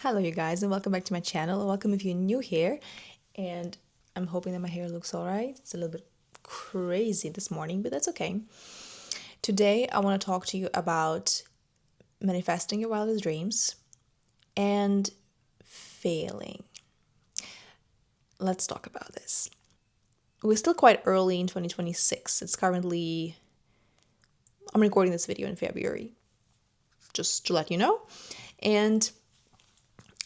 Hello you guys and welcome back to my channel. Welcome if you're new here, and I'm hoping that my hair looks alright. It's a little bit crazy this morning, but that's okay. Today I want to talk to you about manifesting your wildest dreams and failing. Let's talk about this. We're still quite early in 2026. I'm recording this video in February, just to let you know. And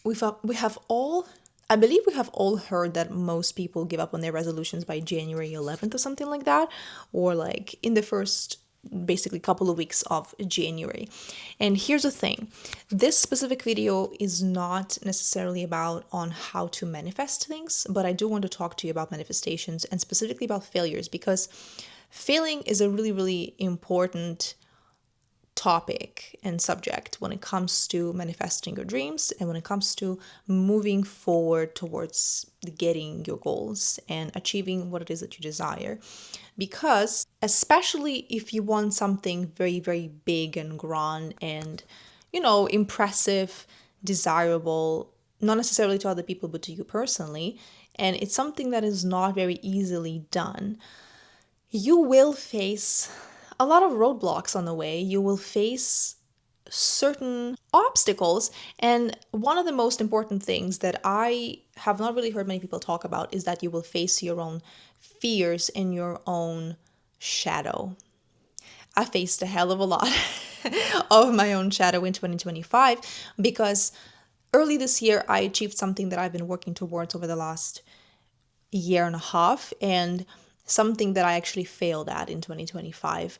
I believe we have all heard that most people give up on their resolutions by January 11th or something like that, or like in the first basically couple of weeks of January. And here's the thing, this specific video is not necessarily about on how to manifest things, but I do want to talk to you about manifestations and specifically about failures, because failing is a really, really important topic and subject when it comes to manifesting your dreams and when it comes to moving forward towards getting your goals and achieving what it is that you desire. Because especially if you want something very, very big and grand and, impressive, desirable, not necessarily to other people, but to you personally, and it's something that is not very easily done, you will face a lot of roadblocks on the way. You will face certain obstacles. And one of the most important things that I have not really heard many people talk about is that you will face your own fears and your own shadow. I faced a hell of a lot of my own shadow in 2025 because early this year I achieved something that I've been working towards over the last year and a half, and something that I actually failed at in 2025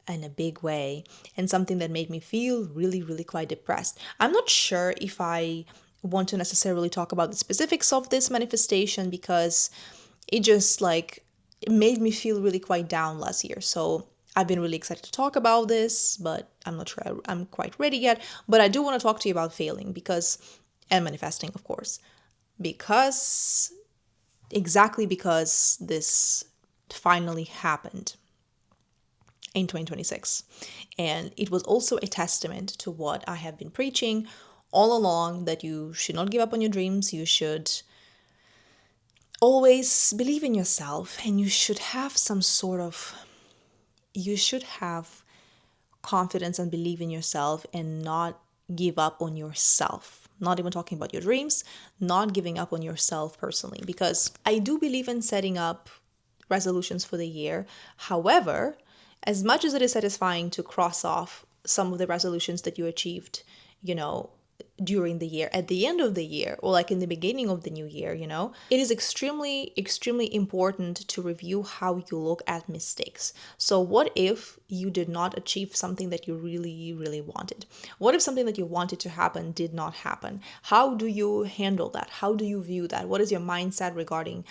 in a big way, and something that made me feel really, really quite depressed. I'm not sure if I want to necessarily talk about the specifics of this manifestation because it made me feel really quite down last year. So I've been really excited to talk about this, but I'm not sure I'm quite ready yet. But I do want to talk to you about failing and manifesting, of course, because this finally happened in 2026. And it was also a testament to what I have been preaching all along, that you should not give up on your dreams. You should always believe in yourself, and you should have confidence and believe in yourself and not give up on yourself. Not even talking about your dreams, not giving up on yourself personally, because I do believe in setting up resolutions for the year. However, as much as it is satisfying to cross off some of the resolutions that you achieved, during the year, at the end of the year, or like in the beginning of the new year, it is extremely, extremely important to review how you look at mistakes. So what if you did not achieve something that you really, really wanted? What if something that you wanted to happen did not happen? How do you handle that? How do you view that? What is your mindset regarding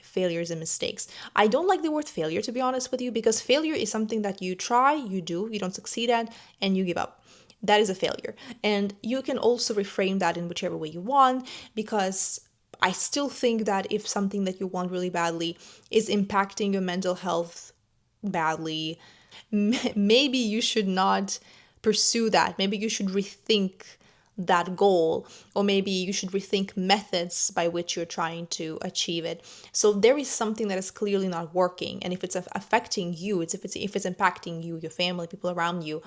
failures and mistakes? I don't like the word failure, to be honest with you, because failure is something that you try, you do, you don't succeed at, and you give up. That is a failure. And you can also reframe that in whichever way you want, because I still think that if something that you want really badly is impacting your mental health badly, maybe you should not pursue that. Maybe you should rethink that goal, or maybe you should rethink methods by which you're trying to achieve it. So there is something that is clearly not working, and if it's affecting you, if it's impacting you, your family, people around you,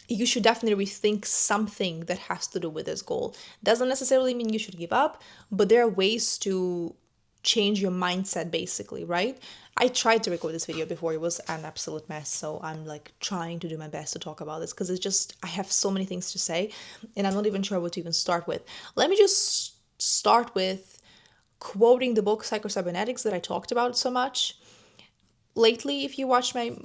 you should definitely rethink something that has to do with this goal. Doesn't necessarily mean you should give up, but there are ways to change your mindset, basically, right? I tried to record this video before. It was an absolute mess. So I'm like trying to do my best to talk about this because I have so many things to say and I'm not even sure what to even start with. Let me just start with quoting the book Psycho-Cybernetics that I talked about so much lately. If you watch my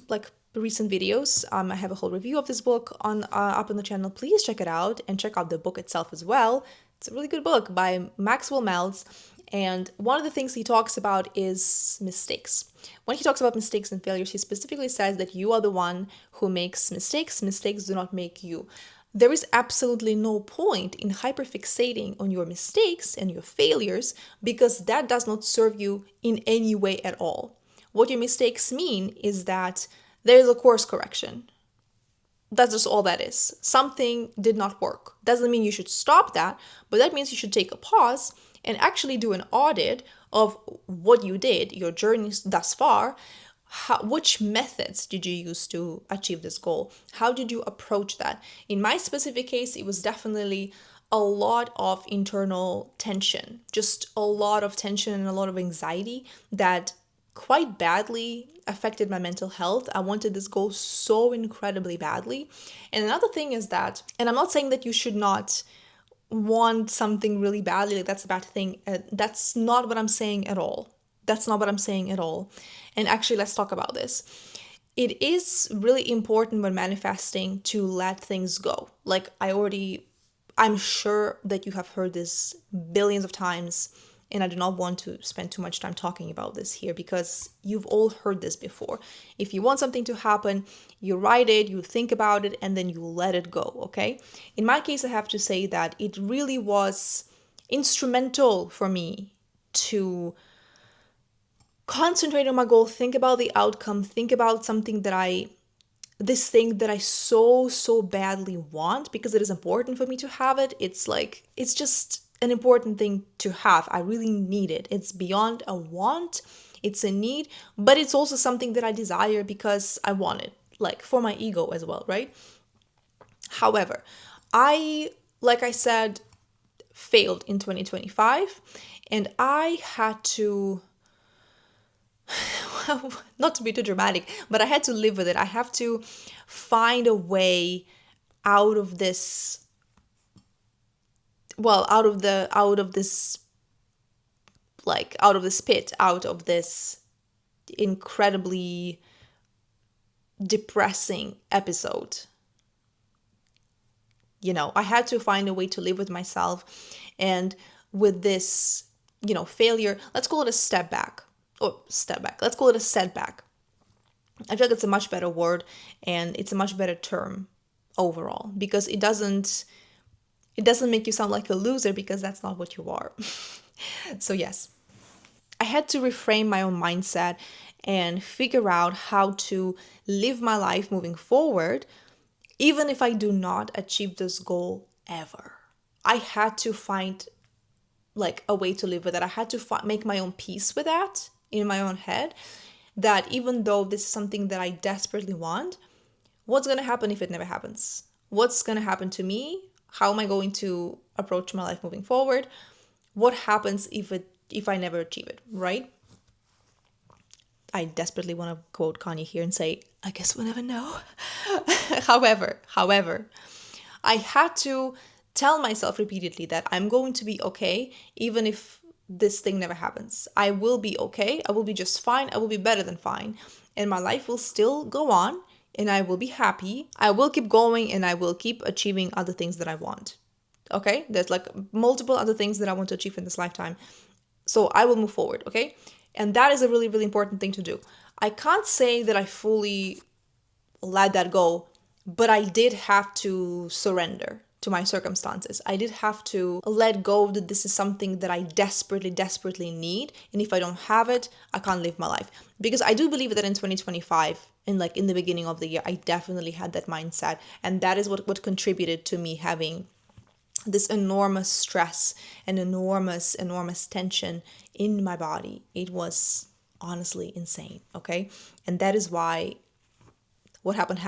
recent videos, I have a whole review of this book up on the channel. Please check it out and check out the book itself as well. It's a really good book by Maxwell Maltz, and one of the things he talks about is mistakes. When he talks about mistakes and failures, he specifically says that you are the one who makes mistakes. Mistakes do not make you. There is absolutely no point in hyperfixating on your mistakes and your failures, because that does not serve you in any way at all. What your mistakes mean is that there is a course correction. That's just all that is. Something did not work. Doesn't mean you should stop that, but that means you should take a pause and actually do an audit of what you did, your journeys thus far. Which methods did you use to achieve this goal? How did you approach that? In my specific case, it was definitely a lot of internal tension, just a lot of tension and a lot of anxiety that quite badly affected my mental health. I wanted this goal so incredibly badly. And another thing is that, and I'm not saying that you should not want something really badly, like that's a bad thing. That's not what I'm saying at all. That's not what I'm saying at all. And actually, let's talk about this. It is really important when manifesting to let things go. Like I'm sure that you have heard this billions of times, and I do not want to spend too much time talking about this here because you've all heard this before. If you want something to happen, you write it, you think about it, and then you let it go, okay? In my case, I have to say that it really was instrumental for me to concentrate on my goal, think about the outcome, think about this thing that I so badly want, because it is important for me to have it. It's just an important thing to have. I really need it. It's beyond a want, it's a need, but it's also something that I desire because I want it, like for my ego as well, right? However, like I said, failed in 2025, and I had to, not to be too dramatic, but I had to live with it. I have to find a way out of this, out of this pit, out of this incredibly depressing episode. I had to find a way to live with myself and with this, failure. Let's call it a step back. Let's call it a setback. I feel like it's a much better word and it's a much better term overall, because it doesn't make you sound like a loser, because that's not what you are. So yes, I had to reframe my own mindset and figure out how to live my life moving forward, even if I do not achieve this goal ever. I had to find a way to live with it. I had to make my own peace with that in my own head, that even though this is something that I desperately want, what's going to happen if it never happens? What's going to happen to me? How am I going to approach my life moving forward? What happens if I never achieve it, right? I desperately want to quote Kanye here and say, I guess we'll never know. However, I had to tell myself repeatedly that I'm going to be okay, even if this thing never happens. I will be okay. I will be just fine. I will be better than fine. And my life will still go on, and I will be happy. I will keep going, and I will keep achieving other things that I want. Okay? There's multiple other things that I want to achieve in this lifetime. So I will move forward, okay? And that is a really, really important thing to do. I can't say that I fully let that go, but I did have to surrender to my circumstances. I did have to let go that this is something that I desperately need. And if I don't have it, I can't live my life. Because I do believe that in 2025, and in the beginning of the year, I definitely had that mindset. And that is what contributed to me having this enormous stress and enormous tension in my body. It was honestly insane, okay? And that is why what happened,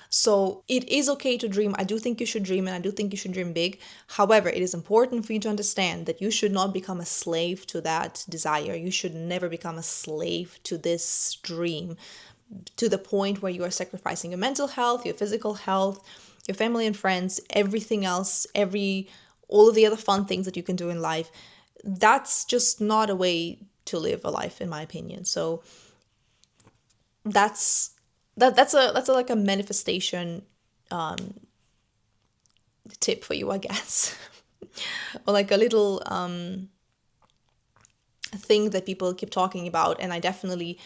So it is okay to dream. I do think you should dream, and I do think you should dream big. However, it is important for you to understand that you should not become a slave to that desire. You should never become a slave to this dream, to the point where you are sacrificing your mental health, your physical health, your family and friends, everything else, all of the other fun things that you can do in life. That's just not a way to live a life, in my opinion. So that's a manifestation tip for you, I guess. Or a little thing that people keep talking about, and I definitely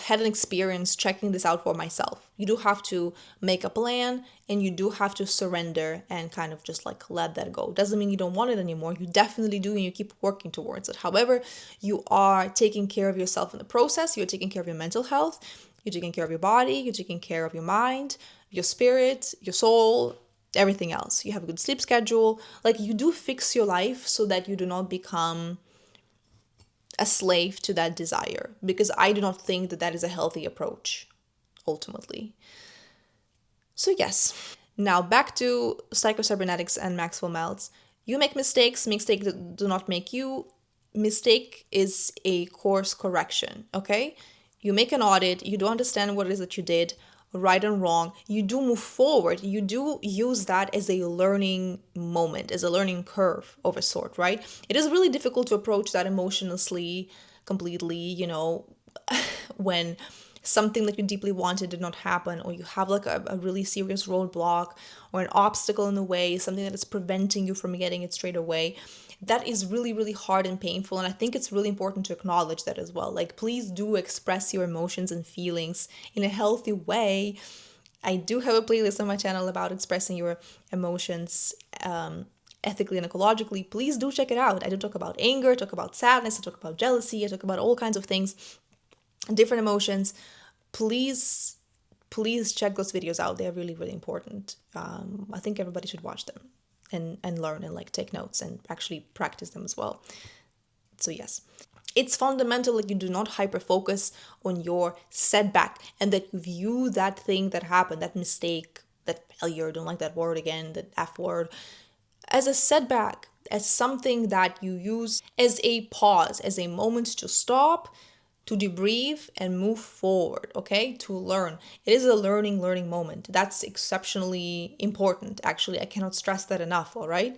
had an experience checking this out for myself. You do have to make a plan, and you do have to surrender and kind of just let that go. Doesn't mean you don't want it anymore. You definitely do, and you keep working towards it. However, you are taking care of yourself in the process. You're taking care of your mental health. You're taking care of your body, you're taking care of your mind, your spirit, your soul, everything else. You have a good sleep schedule. Like, you do fix your life so that you do not become a slave to that desire, because I do not think that that is a healthy approach ultimately. So yes, now back to psychocybernetics and Maxwell Meltz. You make mistakes, mistakes do not make you. Mistake is a course correction, okay? You make an audit, you do understand what it is that you did, right and wrong. You do move forward. You do use that as a learning moment, as a learning curve of a sort, right? It is really difficult to approach that emotionlessly, completely, when something that you deeply wanted did not happen, or you have like a really serious roadblock or an obstacle in the way, something that is preventing you from getting it straight away. That is really, really hard and painful. And I think it's really important to acknowledge that as well. Like, please do express your emotions and feelings in a healthy way. I do have a playlist on my channel about expressing your emotions ethically and ecologically. Please do check it out. I do talk about anger, talk about sadness, I talk about jealousy, I talk about all kinds of things, different emotions. Please check those videos out. They're really, really important. I think everybody should watch them and learn and like take notes and actually practice them as well. So yes, it's fundamental that you do not hyper focus on your setback, and that you view that thing that happened, that mistake, that failure, don't like that word again, that F word, as a setback, as something that you use as a pause, as a moment to stop, to debrief and move forward, okay? To learn. It is a learning moment. That's exceptionally important. Actually, I cannot stress that enough, all right?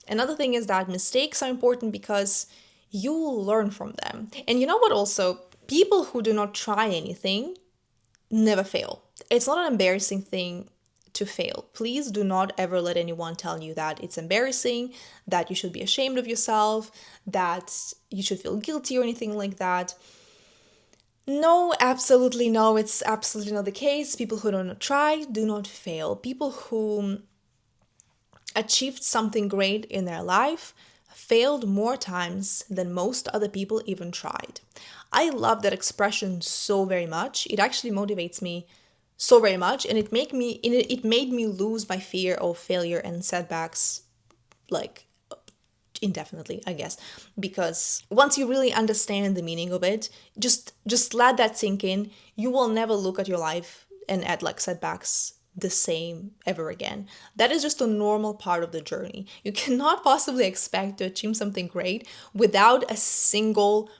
Another thing is that mistakes are important because you will learn from them. And you know what also? People who do not try anything never fail. It's not an embarrassing thing to fail. Please do not ever let anyone tell you that it's embarrassing, that you should be ashamed of yourself, that you should feel guilty or anything like that. No, absolutely no. It's absolutely not the case. People who do not try do not fail. People who achieved something great in their life failed more times than most other people even tried. I love that expression so very much. It actually motivates me so very much, and it made me lose my fear of failure and setbacks, like, indefinitely, I guess, because once you really understand the meaning of it, just let that sink in. You will never look at your life and at like setbacks the same ever again. That is just a normal part of the journey. You cannot possibly expect to achieve something great without a single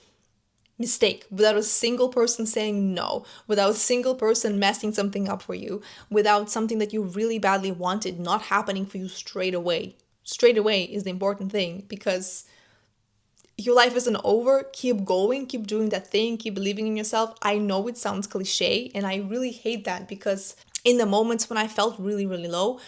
mistake, without a single person saying no, without a single person messing something up for you, without something that you really badly wanted not happening for you straight away. Straight away is the important thing, because your life isn't over. Keep going, keep doing that thing, keep believing in yourself. I know it sounds cliche, and I really hate that, because in the moments when I felt really, really low,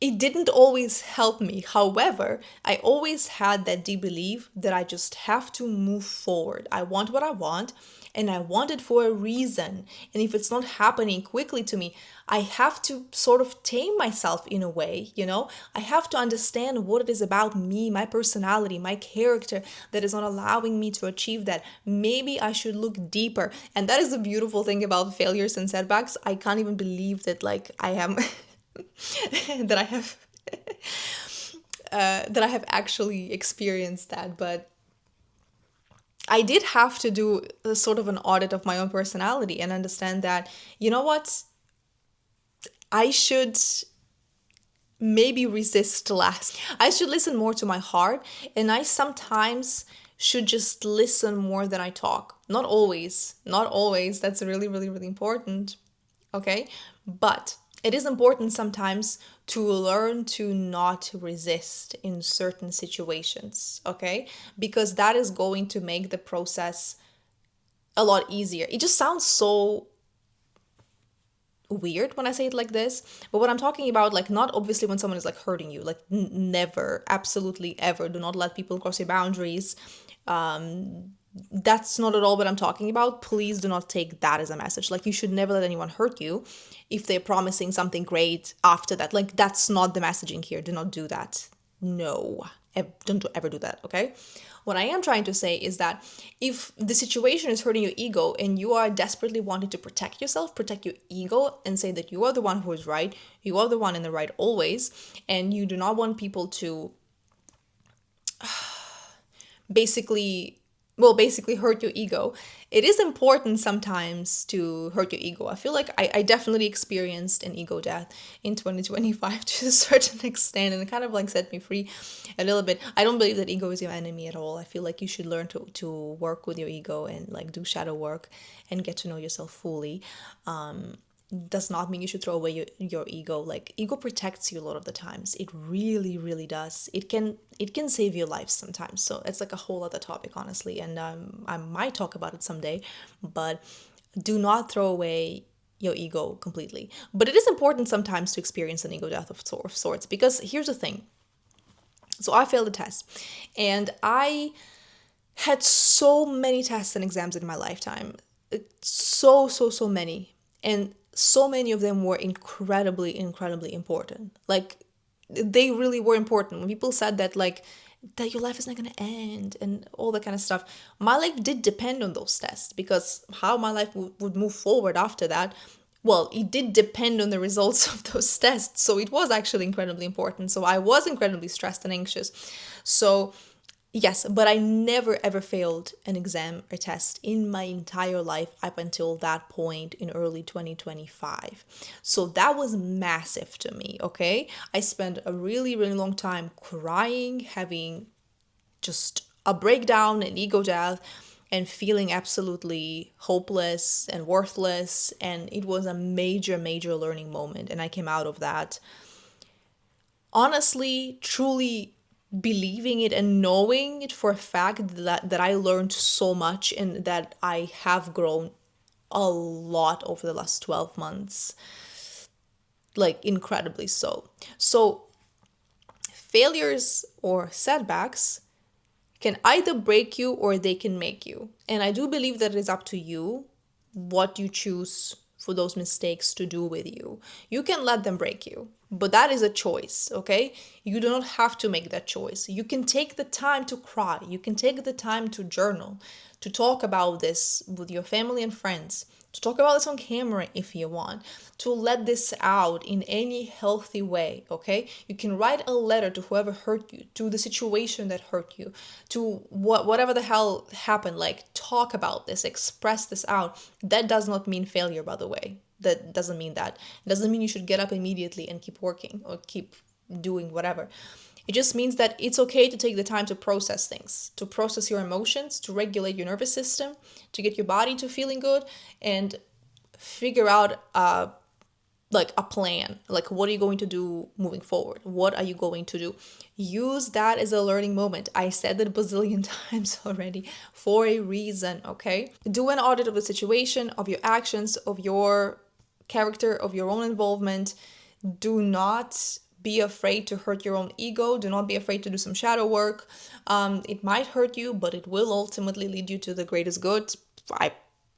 it didn't always help me. However, I always had that deep belief that I just have to move forward. I want what I want, and I want it for a reason. And if it's not happening quickly to me, I have to sort of tame myself in a way, I have to understand what it is about me, my personality, my character that is not allowing me to achieve that. Maybe I should look deeper. And that is the beautiful thing about failures and setbacks. I can't even believe that I am that I have that I have actually experienced that. But I did have to do a sort of an audit of my own personality and understand that, you know what, I should maybe resist less. I should listen more to my heart, and I sometimes should just listen more than I talk. Not always. That's really, really, really important. Okay? But it is important sometimes to learn to not resist in certain situations, okay? Because that is going to make the process a lot easier. It just sounds so weird when I say it like this, but what I'm talking about, not obviously when someone is hurting you, never, absolutely ever, do not let people cross your boundaries. That's not at all what I'm talking about. Please do not take that as a message. You should never let anyone hurt you if they're promising something great after that. That's not the messaging here. Do not do that. No. Don't ever do that, okay? What I am trying to say is that if the situation is hurting your ego and you are desperately wanting to protect yourself, protect your ego, and say that you are the one who is right, you are the one in the right always, and you do not want people to basically basically hurt your ego, it is important sometimes to hurt your ego. I feel like I definitely experienced an ego death in 2025 to a certain extent, and it kind of like set me free a little bit. I don't believe that ego is your enemy at all. I feel like you should learn to work with your ego and like do shadow work and get to know yourself fully. Does not mean you should throw away your ego. Like, ego protects you a lot of the times. It really, really does. It can save your life sometimes. So it's like a whole other topic, honestly, and I might talk about it someday. But do not throw away your ego completely. But it is important sometimes to experience an ego death of sorts, because here's the thing. So I failed a test, and I had so many tests and exams in my lifetime. So many. And so many of them were incredibly important. Like, they really were important. When people said that, like, that your life is not going to end and all that kind of stuff, my life did depend on those tests, because how my life would move forward after that, well, it did depend on the results of those tests. So it was actually incredibly important. So I was incredibly stressed and anxious. So yes, but I never ever failed an exam or test in my entire life up until that point in early 2025. So that was massive to me, okay? I spent a really, really long time crying, having just a breakdown, an ego death, and feeling absolutely hopeless and worthless. And it was a major, major learning moment. And I came out of that honestly, truly believing it and knowing it for a fact that I learned so much and that I have grown a lot over the last 12 months, like incredibly so. So failures or setbacks can either break you or they can make you. And I do believe that it is up to you what you choose for those mistakes to do with you. You can let them break you, but that is a choice, okay? You do not have to make that choice. You can take the time to cry. You can take the time to journal, to talk about this with your family and friends, to talk about this on camera if you want, to let this out in any healthy way, okay? You can write a letter to whoever hurt you, to the situation that hurt you, to whatever the hell happened. Like, talk about this, express this out. That does not mean failure, by the way. That doesn't mean that. It doesn't mean you should get up immediately and keep working or keep doing whatever. It just means that it's okay to take the time to process things, to process your emotions, to regulate your nervous system, to get your body to feeling good, and figure out like a plan. Like, what are you going to do moving forward? What are you going to do? Use that as a learning moment. I said that a bazillion times already for a reason, okay? Do an audit of the situation, of your actions, of your character, of your own involvement. Do not be afraid to hurt your own ego. Do not be afraid to do some shadow work. It might hurt you, but it will ultimately lead you to the greatest good.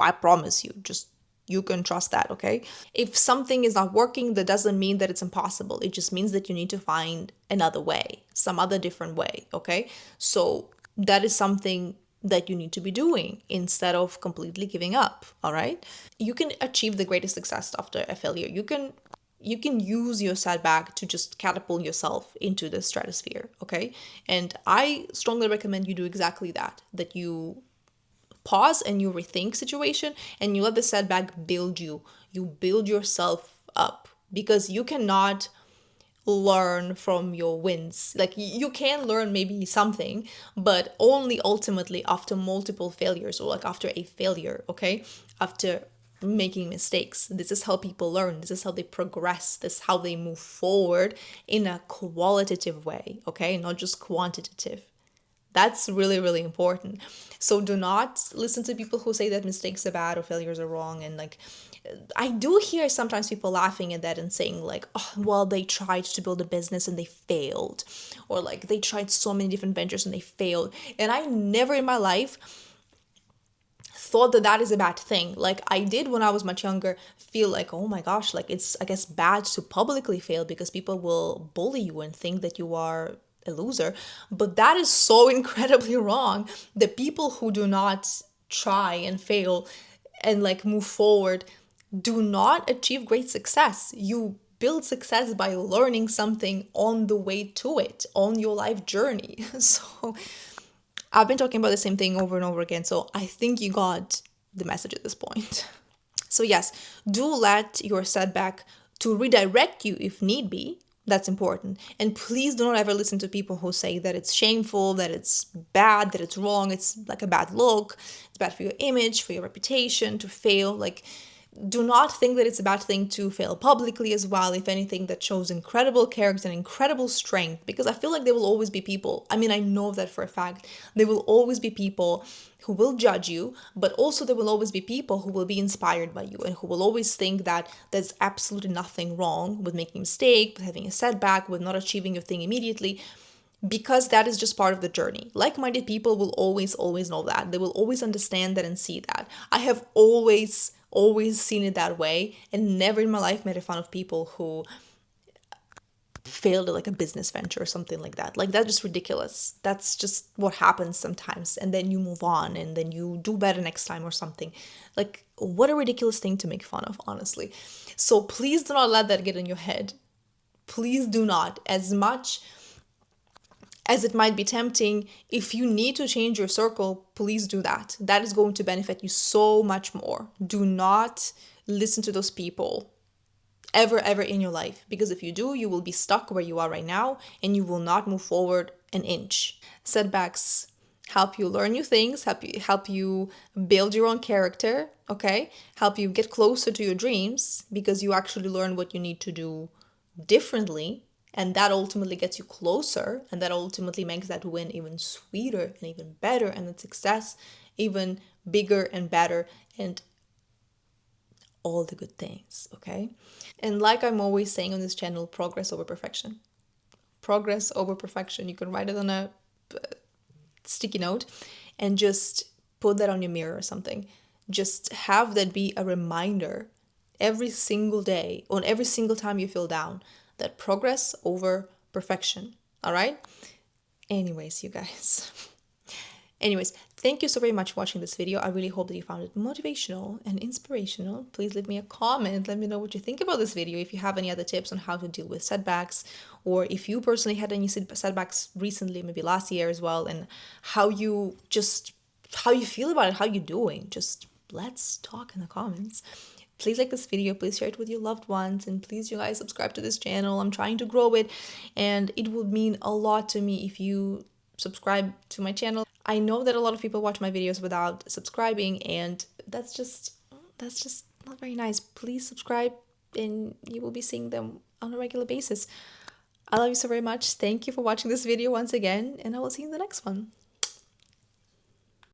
I promise you. Just, you can trust that, okay? If something is not working, that doesn't mean that it's impossible. It just means that you need to find another way, some other different way, okay? So that is something that you need to be doing instead of completely giving up, all right? You can achieve the greatest success after a failure. You can use your setback to just catapult yourself into the stratosphere, okay? And I strongly recommend you do exactly that, that you pause and you rethink situation and you let the setback build you. You build yourself up, because you cannot learn from your wins. Like, you can learn maybe something, but only ultimately after multiple failures, or like after a failure, okay? After making mistakes. This is how people learn. This is how they progress. This is how they move forward in a qualitative way, okay? Not just quantitative. That's really, really important. So do not listen to people who say that mistakes are bad or failures are wrong. And like, I do hear sometimes people laughing at that and saying like, oh, well, they tried to build a business and they failed. Or like, they tried so many different ventures and they failed. And I never in my life thought that that is a bad thing. Like, I did when I was much younger feel like, oh my gosh, like, it's, I guess, bad to publicly fail because people will bully you and think that you are a loser. But that is so incredibly wrong. The people who do not try and fail and like move forward do not achieve great success. You build success by learning something on the way to it, on your life journey. So I've been talking about the same thing over and over again. So I think you got the message at this point. So yes, do let your setback to redirect you if need be. That's important. And please do not ever listen to people who say that it's shameful, that it's bad, that it's wrong, it's like a bad look, it's bad for your image, for your reputation to fail. Like, do not think that it's a bad thing to fail publicly as well. If anything, that shows incredible character and incredible strength, because I feel like there will always be people. I mean, I know that for a fact. There will always be people who will judge you, but also there will always be people who will be inspired by you and who will always think that there's absolutely nothing wrong with making a mistake, with having a setback, with not achieving your thing immediately, because that is just part of the journey. Like-minded people will always know that. They will always understand that and see that. I have always seen it that way, and never in my life made fun of people who failed at like a business venture or something like that. Like, that's just ridiculous. That's just what happens sometimes, and then you move on and then you do better next time or something. Like, what a ridiculous thing to make fun of, honestly. So please do not let that get in your head. Please do not. As much as it might be tempting, if you need to change your circle, please do that. That is going to benefit you so much more. Do not listen to those people ever in your life, because if you do, you will be stuck where you are right now and you will not move forward an inch. Setbacks help you learn new things, help you build your own character, okay? Help you get closer to your dreams, because you actually learn what you need to do differently. And that ultimately gets you closer, and that ultimately makes that win even sweeter and even better, and the success even bigger and better, and all the good things, okay? And like I'm always saying on this channel, progress over perfection. Progress over perfection. You can write it on a sticky note and just put that on your mirror or something. Just have that be a reminder every single day, on every single time you feel down, that progress over perfection. All right? Anyways, you guys. Anyways, thank you so very much for watching this video. I really hope that you found it motivational and inspirational. Please leave me a comment. Let me know what you think about this video. If you have any other tips on how to deal with setbacks, or if you personally had any setbacks recently, maybe last year as well, and how you feel about it, how you're doing. Just let's talk in the comments. Please like this video, please share it with your loved ones, and please, you guys, subscribe to this channel. I'm trying to grow it, and it would mean a lot to me if you subscribe to my channel. I know that a lot of people watch my videos without subscribing, and that's just not very nice. Please subscribe and you will be seeing them on a regular basis. I love you so very much. Thank you for watching this video once again, and I will see you in the next one.